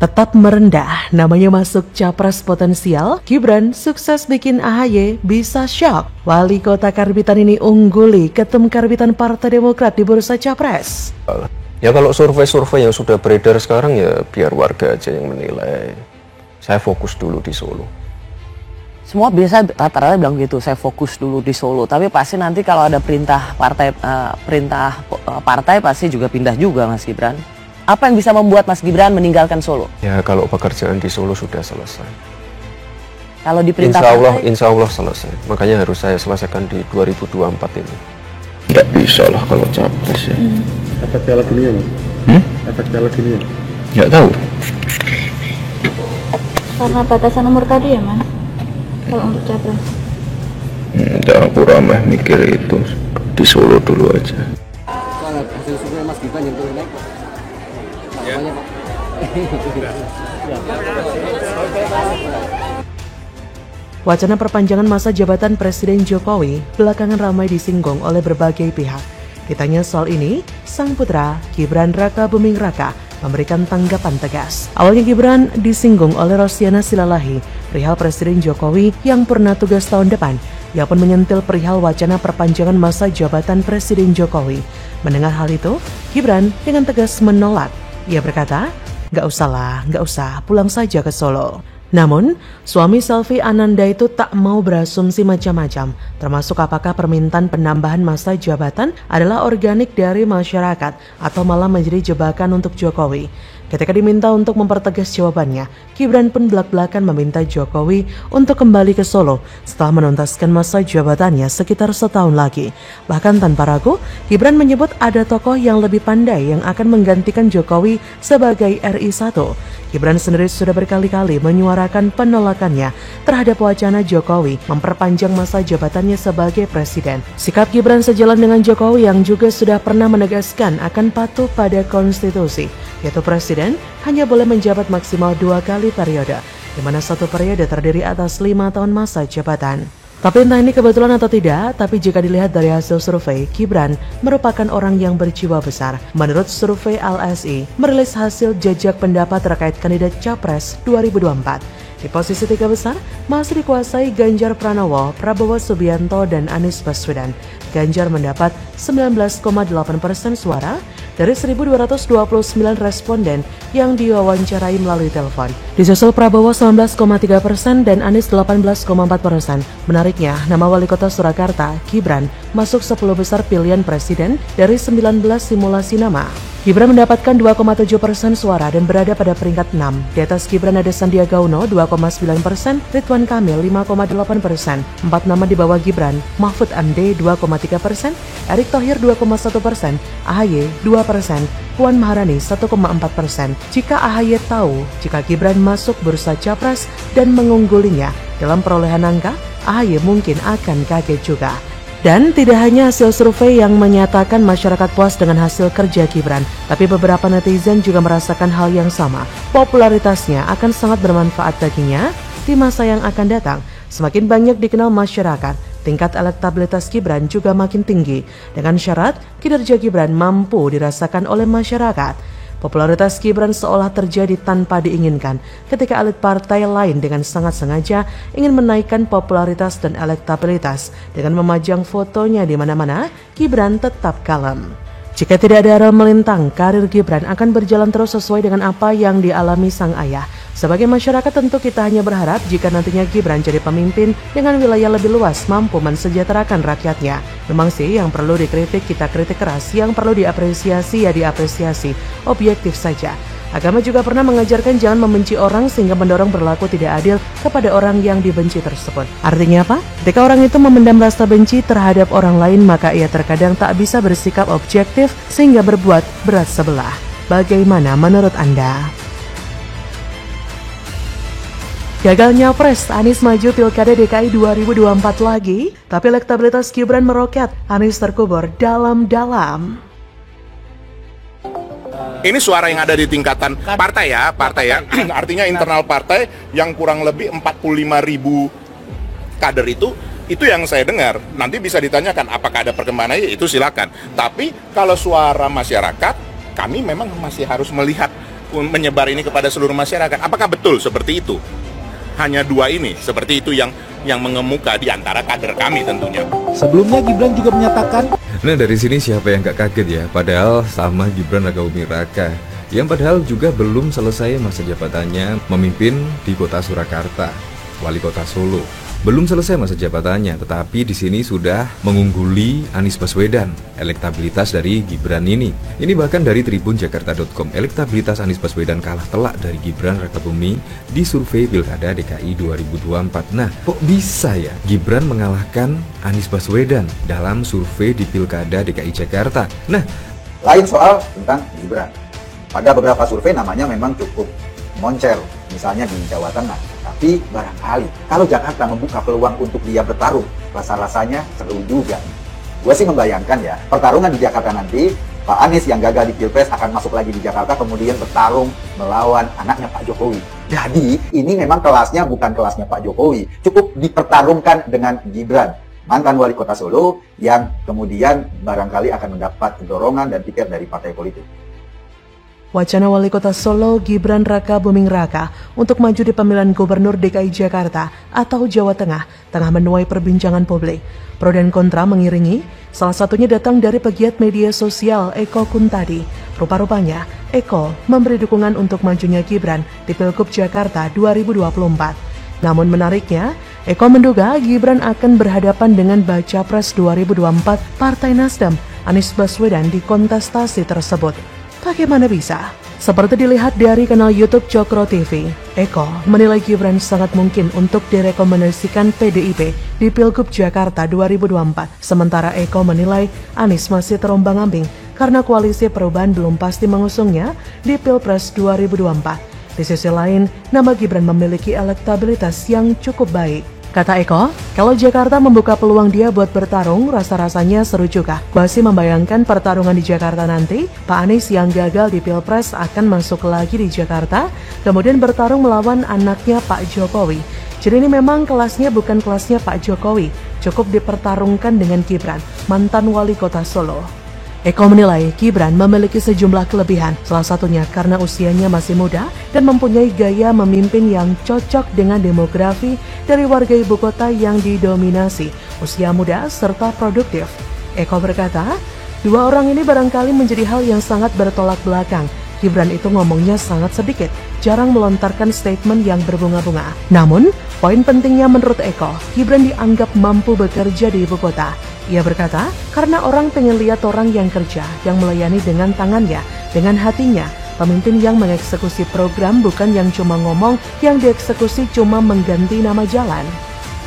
tetap merendah, namanya masuk capres potensial. Gibran sukses bikin AHY bisa shock. Wali kota karbitan ini ungguli ketum karbitan Partai Demokrat di bursa capres. Ya kalau survei-survei yang sudah beredar sekarang ya biar warga aja yang menilai. Saya fokus dulu di Solo. Semua biasa rata-rata bilang gitu, saya fokus dulu di Solo. Tapi pasti nanti kalau ada perintah partai pasti juga pindah juga Mas Gibran. Apa yang bisa membuat Mas Gibran meninggalkan Solo? Ya kalau pekerjaan di Solo sudah selesai. Kalau di perintah Insya Allah selesai. Makanya harus saya selesaikan di 2024 ini. Nggak bisa lah kalau capres ya. Efek Piala Dunia Mas? Efek Piala Dunia? Nggak tahu. Karena batasan umur tadi ya Mas? Kalau untuk capres? Nggak, aku ramah mikir itu. Di Solo dulu aja. Soal hasil survei Mas Gibran yang turun naik Pak. Ya. Wacana perpanjangan masa jabatan Presiden Jokowi belakangan ramai disinggung oleh berbagai pihak. Ditanya soal ini, sang putra Gibran Raka Buming Raka memberikan tanggapan tegas. Awalnya Gibran disinggung oleh Rosiana Silalahi perihal Presiden Jokowi yang purna tugas tahun depan. Ia pun menyentil perihal wacana perpanjangan masa jabatan Presiden Jokowi. Mendengar hal itu, Gibran dengan tegas menolak. Ia berkata, nggak usah, pulang saja ke Solo. Namun, suami Selvi Ananda itu tak mau berasumsi macam-macam, termasuk apakah permintaan penambahan masa jabatan adalah organik dari masyarakat atau malah menjadi jebakan untuk Jokowi. Ketika diminta untuk mempertegas jawabannya, Gibran pun belak-belakan meminta Jokowi untuk kembali ke Solo setelah menuntaskan masa jabatannya sekitar setahun lagi. Bahkan tanpa ragu, Gibran menyebut ada tokoh yang lebih pandai yang akan menggantikan Jokowi sebagai RI1. Gibran sendiri sudah berkali-kali menyuarakan penolakannya terhadap wacana Jokowi memperpanjang masa jabatannya sebagai presiden. Sikap Gibran sejalan dengan Jokowi yang juga sudah pernah menegaskan akan patuh pada konstitusi, yaitu presiden hanya boleh menjabat maksimal 2 kali periode, di mana satu periode terdiri atas 5 tahun masa jabatan. Tapi entah ini kebetulan atau tidak, tapi jika dilihat dari hasil survei, Gibran merupakan orang yang berjiwa besar. Menurut survei LSI, merilis hasil jajak pendapat terkait kandidat Capres 2024. Di posisi 3 besar, masih dikuasai Ganjar Pranowo, Prabowo Subianto, dan Anies Baswedan. Ganjar mendapat 19,8% suara dari 1.229 responden yang diwawancarai melalui telepon. Disusul Prabowo 19,3% dan Anies 18,4%. Menariknya, nama wali kota Surakarta, Gibran, masuk 10 besar pilihan presiden dari 19 simulasi nama. Gibran mendapatkan 2,7% suara dan berada pada peringkat 6. Di atas Gibran ada Sandiaga Uno 2,9%, Ridwan Kamil 5,8%. 4 nama di bawah Gibran, Mahfud MD 2,3%, Erick Thohir 2,1%, AHY 2%, Puan Maharani 1,4%. Jika AHY tahu jika Gibran masuk bursa capres dan mengunggulinya dalam perolehan angka, AHY mungkin akan kaget juga. Dan tidak hanya hasil survei yang menyatakan masyarakat puas dengan hasil kerja Gibran, tapi beberapa netizen juga merasakan hal yang sama. Popularitasnya akan sangat bermanfaat baginya di masa yang akan datang. Semakin banyak dikenal masyarakat, tingkat elektabilitas Gibran juga makin tinggi. Dengan syarat, kinerja Gibran mampu dirasakan oleh masyarakat. Popularitas Gibran seolah terjadi tanpa diinginkan ketika elit partai lain dengan sangat sengaja ingin menaikkan popularitas dan elektabilitas dengan memajang fotonya di mana-mana. Gibran tetap kalem. Jika tidak ada aral melintang, karir Gibran akan berjalan terus sesuai dengan apa yang dialami sang ayah. Sebagai masyarakat tentu kita hanya berharap jika nantinya Gibran jadi pemimpin dengan wilayah lebih luas mampu mensejahterakan rakyatnya. Memang sih yang perlu dikritik kita kritik keras, yang perlu diapresiasi ya diapresiasi, objektif saja. Agama juga pernah mengajarkan jangan membenci orang sehingga mendorong berlaku tidak adil kepada orang yang dibenci tersebut. Artinya apa? Ketika orang itu memendam rasa benci terhadap orang lain, maka ia terkadang tak bisa bersikap objektif sehingga berbuat berat sebelah. Bagaimana menurut Anda? Gagal nyapres, Anies maju Pilkada DKI 2024 lagi, tapi elektabilitas Gibran meroket, Anies terkubur dalam-dalam. Ini suara yang ada di tingkatan partai ya, artinya internal partai yang kurang lebih 45.000 kader itu yang saya dengar. Nanti bisa ditanyakan apakah ada perkembangan, itu silakan. Tapi kalau suara masyarakat, kami memang masih harus melihat menyebar ini kepada seluruh masyarakat. Apakah betul seperti itu? Hanya dua ini, seperti itu yang mengemuka di antara kader kami tentunya. Sebelumnya Gibran juga menyatakan, nah dari sini siapa yang gak kaget ya, padahal sama Gibran Raka Buming Raka yang padahal juga belum selesai masa jabatannya memimpin di kota Surakarta, wali kota Solo. Belum selesai masa jabatannya, tetapi di sini sudah mengungguli Anies Baswedan. Elektabilitas dari Gibran ini bahkan dari tribunjakarta.com, elektabilitas Anies Baswedan kalah telak dari Gibran Raka Buming di survei Pilkada DKI 2024. Nah, kok bisa ya Gibran mengalahkan Anies Baswedan dalam survei di Pilkada DKI Jakarta? Nah, lain soal tentang Gibran. Pada beberapa survei namanya memang cukup moncer, misalnya di Jawa Tengah. Tapi barangkali kalau Jakarta membuka peluang untuk dia bertarung, rasa-rasanya seru juga. Gue sih membayangkan ya, pertarungan di Jakarta nanti, Pak Anies yang gagal di Pilpres akan masuk lagi di Jakarta, kemudian bertarung melawan anaknya Pak Jokowi. Jadi ini memang kelasnya bukan kelasnya Pak Jokowi, cukup dipertarungkan dengan Gibran, mantan wali kota Solo, yang kemudian barangkali akan mendapat dorongan dan tiket dari partai politik. Wacana Wali Kota Solo Gibran Raka Buming Raka untuk maju di pemilihan Gubernur DKI Jakarta atau Jawa Tengah tengah menuai perbincangan publik. Pro dan kontra mengiringi, salah satunya datang dari pegiat media sosial Eko Kuntadi. Rupa-rupanya, Eko memberi dukungan untuk majunya Gibran di Pilgub Jakarta 2024. Namun menariknya, Eko menduga Gibran akan berhadapan dengan Baca Pres 2024 Partai Nasdem Anies Baswedan di kontestasi tersebut. Bagaimana bisa? Seperti dilihat dari kanal YouTube Cokro TV, Eko menilai Gibran sangat mungkin untuk direkomendasikan PDIP di Pilgub Jakarta 2024. Sementara Eko menilai Anies masih terombang-ambing karena koalisi perubahan belum pasti mengusungnya di Pilpres 2024. Di sisi lain, nama Gibran memiliki elektabilitas yang cukup baik. Kata Eko, kalau Jakarta membuka peluang dia buat bertarung, rasa-rasanya seru juga. Masih membayangkan pertarungan di Jakarta nanti, Pak Anies yang gagal di Pilpres akan masuk lagi di Jakarta, kemudian bertarung melawan anaknya Pak Jokowi. Jadi ini memang kelasnya bukan kelasnya Pak Jokowi, cukup dipertarungkan dengan Gibran, mantan wali kota Solo. Eko menilai Gibran memiliki sejumlah kelebihan, salah satunya karena usianya masih muda dan mempunyai gaya memimpin yang cocok dengan demografi dari warga ibu kota yang didominasi usia muda serta produktif. Eko berkata, dua orang ini barangkali menjadi hal yang sangat bertolak belakang. Gibran itu ngomongnya sangat sedikit, jarang melontarkan statement yang berbunga-bunga. Namun, poin pentingnya menurut Eko, Gibran dianggap mampu bekerja di ibu kota. Ia berkata, karena orang pengen lihat orang yang kerja, yang melayani dengan tangannya, dengan hatinya. Pemimpin yang mengeksekusi program bukan yang cuma ngomong, yang dieksekusi cuma mengganti nama jalan.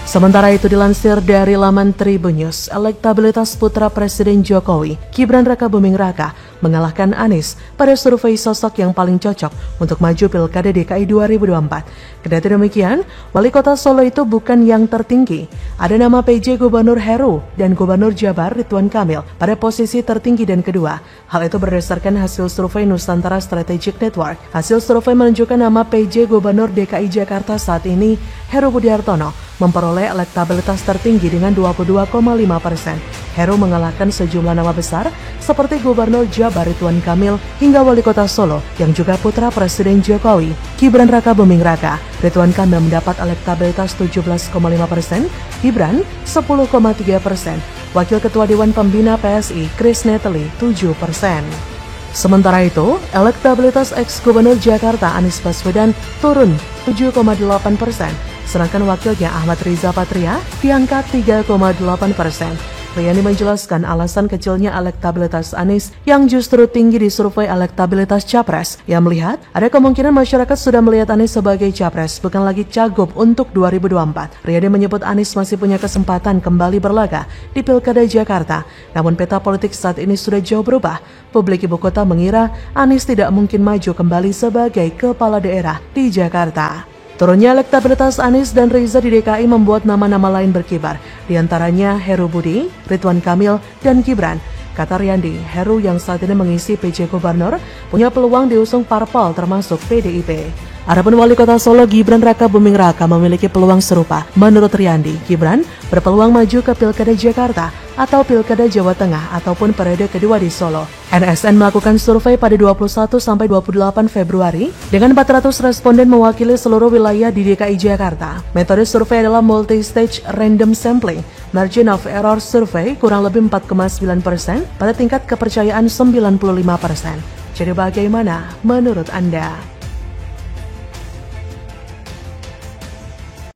Sementara itu dilansir dari laman Tribun News, elektabilitas putra Presiden Jokowi, Gibran Raka Buming Raka, mengalahkan Anies pada survei sosok yang paling cocok untuk maju Pilkada DKI 2024. Kendati demikian, Wali Kota Solo itu bukan yang tertinggi. Ada nama PJ Gubernur Heru dan Gubernur Jabar Ridwan Kamil pada posisi tertinggi dan kedua. Hal itu berdasarkan hasil survei Nusantara Strategic Network. Hasil survei menunjukkan nama PJ Gubernur DKI Jakarta saat ini, Heru Budi Hartono, memperoleh elektabilitas tertinggi dengan 22,5%. Heru mengalahkan sejumlah nama besar seperti Gubernur Jabar Ridwan Kamil hingga Wali Kota Solo yang juga putra Presiden Jokowi, Gibran Raka Buming Raka. Ridwan Kamil mendapat elektabilitas 17,5%, Gibran 10,3%. Wakil Ketua Dewan Pembina PSI, Chris Neteli, 7%. Sementara itu, elektabilitas ex-Gubernur Jakarta Anies Baswedan turun 7,8%. Sedangkan wakilnya Ahmad Riza Patria di angka 3,8%. Riani menjelaskan alasan kecilnya elektabilitas Anies yang justru tinggi di survei elektabilitas Capres. Ia melihat ada kemungkinan masyarakat sudah melihat Anies sebagai Capres, bukan lagi cagup untuk 2024. Riani menyebut Anies masih punya kesempatan kembali berlaga di Pilkada Jakarta. Namun peta politik saat ini sudah jauh berubah. Publik ibu kota mengira Anies tidak mungkin maju kembali sebagai kepala daerah di Jakarta. Turunnya elektabilitas Anies dan Riza di DKI membuat nama-nama lain berkibar, di antaranya Heru Budi, Ridwan Kamil, dan Gibran. Kata Riyandi, Heru yang saat ini mengisi PJ Gubernur punya peluang diusung parpol termasuk PDIP. Adapun Wali Kota Solo Gibran Raka Buming Raka memiliki peluang serupa. Menurut Riyandi, Gibran berpeluang maju ke Pilkada Jakarta atau Pilkada Jawa Tengah ataupun periode kedua di Solo. NSN melakukan survei pada 21 sampai 28 Februari dengan 400 responden mewakili seluruh wilayah di DKI Jakarta. Metode survei adalah multi-stage random sampling. Margin of error survei kurang lebih 4,9% pada tingkat kepercayaan 95%. Jadi bagaimana menurut Anda?